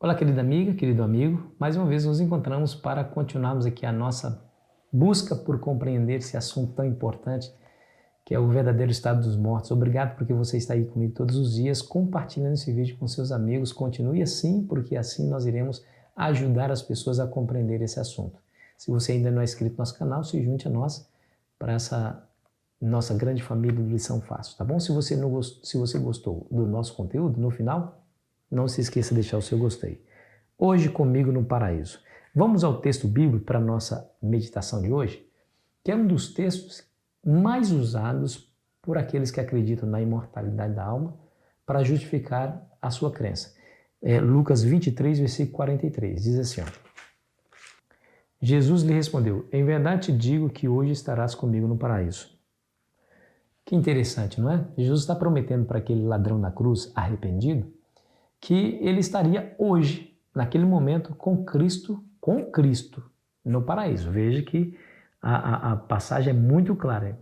Olá, querida amiga, querido amigo. Mais uma vez nos encontramos para continuarmos aqui a nossa busca por compreender esse assunto tão importante que é o verdadeiro estado dos mortos. Obrigado porque você está aí comigo todos os dias, compartilhando esse vídeo com seus amigos. Continue assim, porque assim nós iremos ajudar as pessoas a compreender esse assunto. Se você ainda não é inscrito no nosso canal, se junte a nós para essa nossa grande família do Lição Fácil, tá bom? Se você gostou do nosso conteúdo, no final, não se esqueça de deixar o seu gostei. Hoje comigo no paraíso. Vamos ao texto bíblico para a nossa meditação de hoje, que é um dos textos mais usados por aqueles que acreditam na imortalidade da alma para justificar a sua crença. Lucas 23, versículo 43, diz assim, ó: Jesus lhe respondeu: em verdade te digo que hoje estarás comigo no paraíso. Que interessante, não é? Jesus está prometendo para aquele ladrão na cruz arrependido que ele estaria hoje, naquele momento, com Cristo no paraíso. Veja que a passagem é muito clara.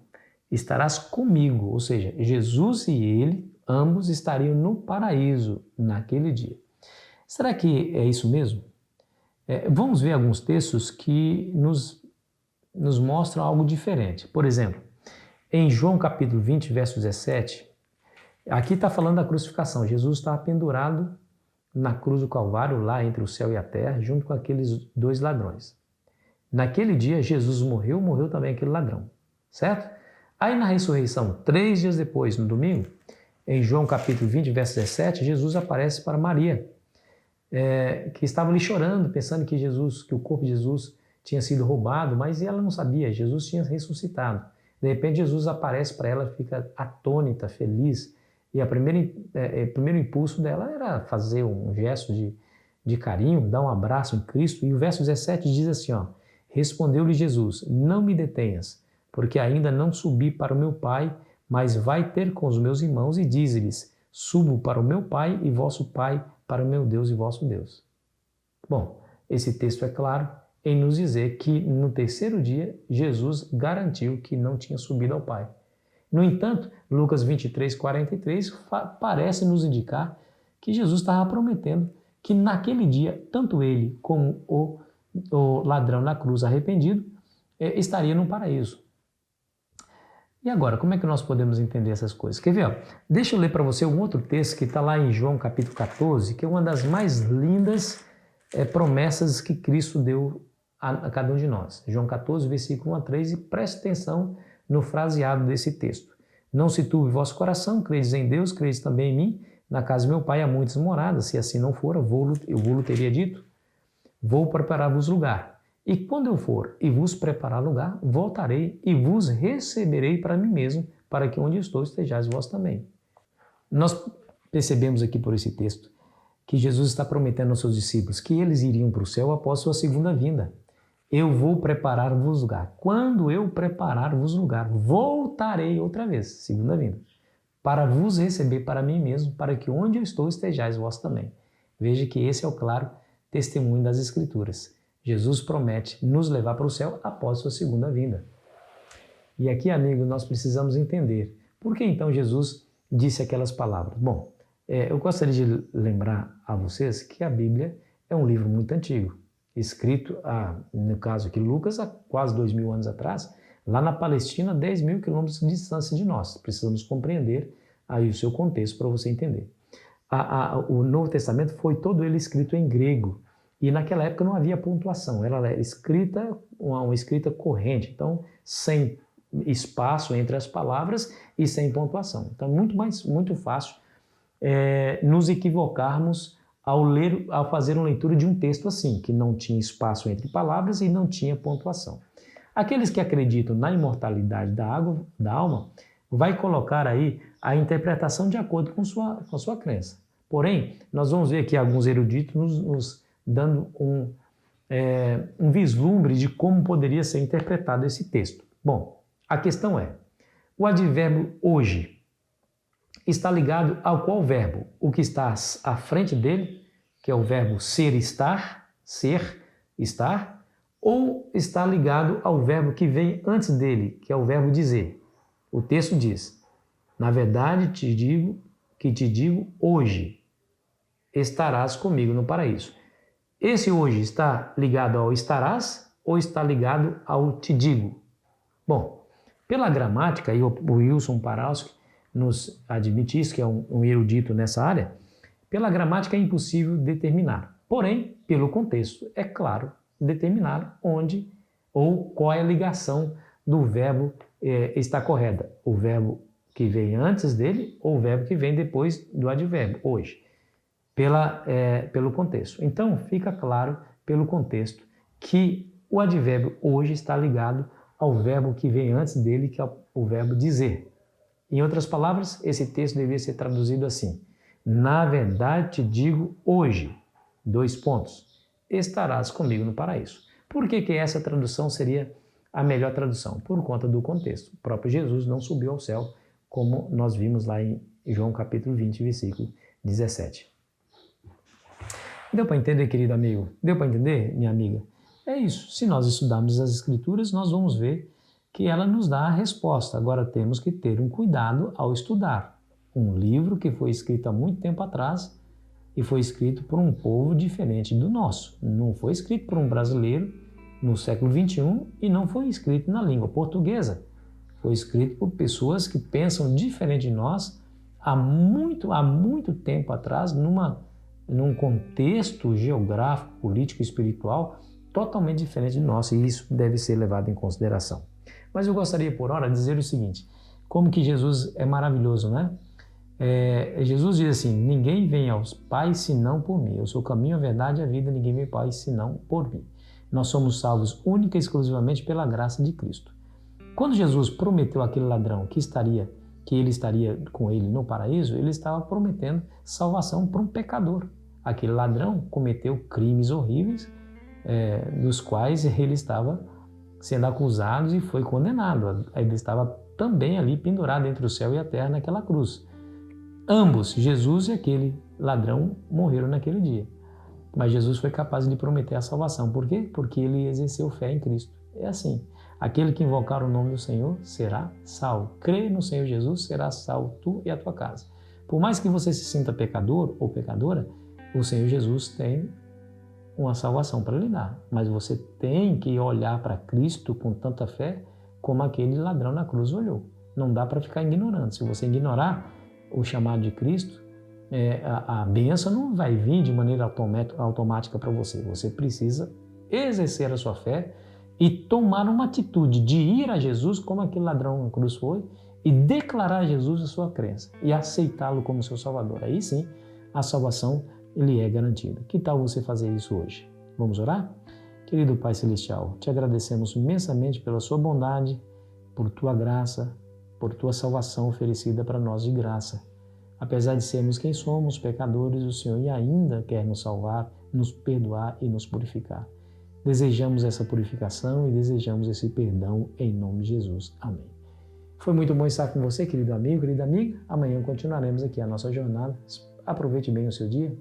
Estarás comigo, ou seja, Jesus e ele, ambos estariam no paraíso naquele dia. Será que é isso mesmo? Vamos ver alguns textos que nos mostram algo diferente. Por exemplo, em João capítulo 20, verso 17, aqui está falando da crucificação. Jesus estava pendurado na cruz do Calvário, lá entre o céu e a terra, junto com aqueles dois ladrões. Naquele dia, Jesus morreu também aquele ladrão, certo? Aí na ressurreição, 3 dias depois, no domingo, em João capítulo 20, verso 17, Jesus aparece para Maria, que estava ali chorando, pensando que o corpo de Jesus tinha sido roubado, mas ela não sabia, Jesus tinha ressuscitado. De repente, Jesus aparece para ela, fica atônita, feliz, e o primeiro impulso dela era fazer um gesto de carinho, dar um abraço em Cristo. E o verso 17 diz assim, ó: respondeu-lhe Jesus: não me detenhas, porque ainda não subi para o meu Pai, mas vai ter com os meus irmãos e dize-lhes: subo para o meu Pai e vosso Pai, para o meu Deus e vosso Deus. Bom, esse texto é claro em nos dizer que no terceiro dia Jesus garantiu que não tinha subido ao Pai. No entanto, Lucas 23, 43 parece nos indicar que Jesus estava prometendo que naquele dia, tanto ele como o ladrão na cruz arrependido estaria no paraíso. E agora, como é que nós podemos entender essas coisas? Quer ver? Ó? Deixa eu ler para você um outro texto que está lá em João capítulo 14, que é uma das mais lindas promessas que Cristo deu a cada um de nós. João 14, versículo 1 a 3, e preste atenção no fraseado desse texto. Não se turbe o vosso coração, credes em Deus, credes também em mim. Na casa de meu Pai há muitas moradas, se assim não fora, eu vou-lo teria dito. Vou preparar-vos lugar. E quando eu for e vos preparar lugar, voltarei e vos receberei para mim mesmo, para que onde eu estou estejais vós também. Nós percebemos aqui por esse texto que Jesus está prometendo aos seus discípulos que eles iriam para o céu após sua segunda vinda. Eu vou preparar-vos lugar. Quando eu preparar-vos lugar, voltarei outra vez, segunda vinda, para vos receber para mim mesmo, para que onde eu estou estejais vós também. Veja que esse é o claro testemunho das Escrituras. Jesus promete nos levar para o céu após sua segunda vinda. E aqui, amigo, nós precisamos entender por que então Jesus disse aquelas palavras. Bom, eu gostaria de lembrar a vocês que a Bíblia é um livro muito antigo, escrito, no caso aqui, Lucas, há quase 2000 anos atrás, lá na Palestina, 10.000 quilômetros de distância de nós. Precisamos compreender aí o seu contexto para você entender. O Novo Testamento foi todo ele escrito em grego, e naquela época não havia pontuação, ela era escrita, uma escrita corrente, então sem espaço entre as palavras e sem pontuação. Então muito fácil nos equivocarmos ao fazer uma leitura de um texto assim, que não tinha espaço entre palavras e não tinha pontuação. Aqueles que acreditam na imortalidade da alma, vai colocar aí a interpretação de acordo com sua crença. Porém, nós vamos ver aqui alguns eruditos nos dando um vislumbre de como poderia ser interpretado esse texto. Bom, a questão é, o advérbio hoje está ligado ao qual verbo? O que está à frente dele, que é o verbo ser, estar, ou está ligado ao verbo que vem antes dele, que é o verbo dizer? O texto diz: na verdade te digo hoje. estarás comigo no paraíso. Esse hoje está ligado ao estarás ou está ligado ao te digo? Bom, pela gramática, e o Wilson Paralski nos admite isso, que é um erudito nessa área, pela gramática é impossível determinar. Porém, pelo contexto, é claro determinar onde ou qual é a ligação do verbo está correta. O verbo que vem antes dele ou o verbo que vem depois do advérbio, hoje. Pelo contexto. Então, fica claro pelo contexto que o advérbio hoje está ligado ao verbo que vem antes dele, que é o verbo dizer. Em outras palavras, esse texto deveria ser traduzido assim: na verdade te digo hoje, estarás comigo no paraíso. Por que essa tradução seria a melhor tradução? Por conta do contexto. O próprio Jesus não subiu ao céu, como nós vimos lá em João capítulo 20, versículo 17. Deu para entender, querido amigo? Deu para entender, minha amiga? É isso. Se nós estudarmos as Escrituras, nós vamos ver que ela nos dá a resposta. Agora temos que ter um cuidado ao estudar. Um livro que foi escrito há muito tempo atrás e foi escrito por um povo diferente do nosso. Não foi escrito por um brasileiro no século XXI e não foi escrito na língua portuguesa. Foi escrito por pessoas que pensam diferente de nós há muito tempo atrás, num contexto geográfico, político e espiritual totalmente diferente de nosso, e isso deve ser levado em consideração. Mas eu gostaria, por hora, de dizer o seguinte: como que Jesus é maravilhoso, né? Jesus diz assim: ninguém vem aos pais senão por mim. Eu sou o caminho, a verdade e a vida, ninguém vem ao Pai senão por mim. Nós somos salvos única e exclusivamente pela graça de Cristo. Quando Jesus prometeu àquele ladrão que ele estaria com ele no paraíso, ele estava prometendo salvação para um pecador. Aquele ladrão cometeu crimes horríveis, dos quais ele estava sendo acusado e foi condenado. Ele estava também ali pendurado entre o céu e a terra naquela cruz. Ambos, Jesus e aquele ladrão, morreram naquele dia. Mas Jesus foi capaz de prometer a salvação. Por quê? Porque ele exerceu fé em Cristo. É assim: aquele que invocar o nome do Senhor será salvo. Crê no Senhor Jesus, será salvo tu e a tua casa. Por mais que você se sinta pecador ou pecadora, o Senhor Jesus tem uma salvação para lhe dar. Mas você tem que olhar para Cristo com tanta fé como aquele ladrão na cruz olhou. Não dá para ficar ignorando. Se você ignorar o chamado de Cristo, a bênção não vai vir de maneira automática para você. Você precisa exercer a sua fé e tomar uma atitude de ir a Jesus como aquele ladrão na cruz foi e declarar a Jesus a sua crença e aceitá-lo como seu Salvador. Aí sim, a salvação lhe é garantida. Que tal você fazer isso hoje? Vamos orar? Querido Pai Celestial, te agradecemos imensamente pela sua bondade, por tua graça, por tua salvação oferecida para nós de graça. Apesar de sermos quem somos, pecadores, o Senhor ainda quer nos salvar, nos perdoar e nos purificar. Desejamos essa purificação e desejamos esse perdão em nome de Jesus. Amém. Foi muito bom estar com você, querido amigo, querida amiga. Amanhã continuaremos aqui a nossa jornada. Aproveite bem o seu dia.